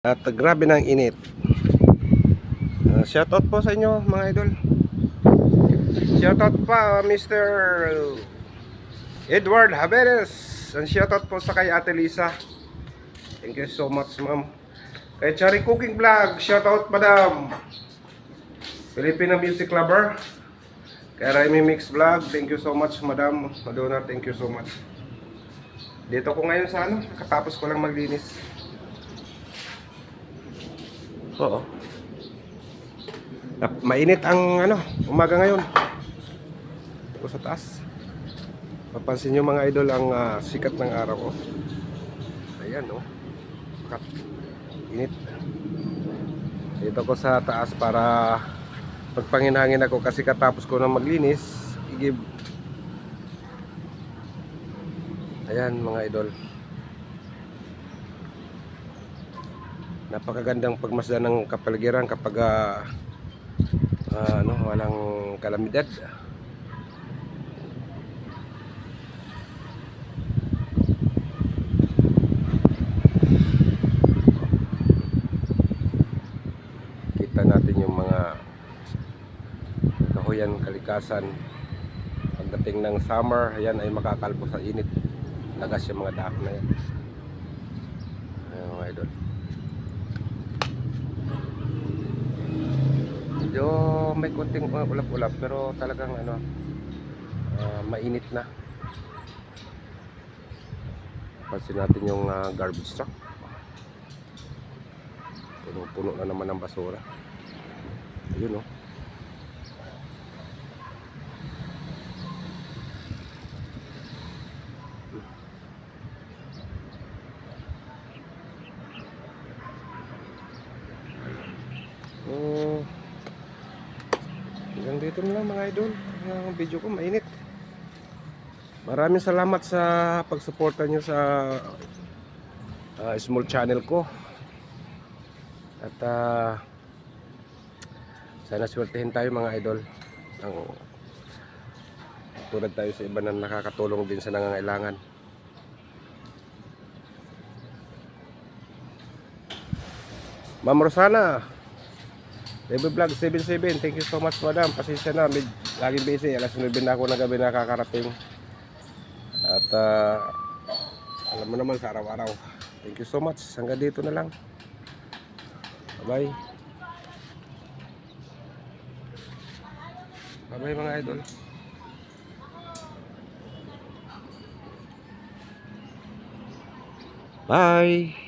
At grabe ng init. Shoutout po sa inyo mga idol. Shoutout pa Mr. Edward Haberes. And shoutout po sa kay Ate Lisa. Thank you so much ma'am. Kay Chari Cooking Vlog, shoutout madam. Filipino Music Lover. Kay Raimi Mix Vlog, thank you so much madam. Madonna, thank you so much. Dito ko ngayon sa katapos ko lang maglinis. Oo. Mainit ang umaga ngayon. Ito sa taas. Mapansin nyo mga idol ang sikat ng araw. Ayan init. Dito ko sa taas para pagpanginhangin ako kasi katapos ko na maglinis. Ayan mga idol. Napakagandang pagmasdan ng kapaligiran kapag walang kalamidad. Kita natin yung mga kahuyan kalikasan. Pagdating ng summer, ayan ay makakalbo sa init. Lagas yung mga dahon na yan. Ayan mga idol. Medyo may kunting ulap-ulap pero talagang mainit na. Pansin natin yung garbage truck. Puno na naman ng basura. Ayun hanggang dito na lang mga idol. Ang video ko mainit. Maraming salamat sa pagsuporta nyo sa small channel ko. At sana swertehin tayo mga idol. Tulad tayo sa iba na nakakatulong din sa nangangailangan. Ma'am Rosana, Baby Vlog 77, thank you so much madam. Pasensya na, laging busy. Alas 9 na ako na gabi nakakarating. At alam mo naman sa araw-araw. Thank you so much. Hanggang dito na lang. Bye-bye. Bye-bye mga idol. Bye.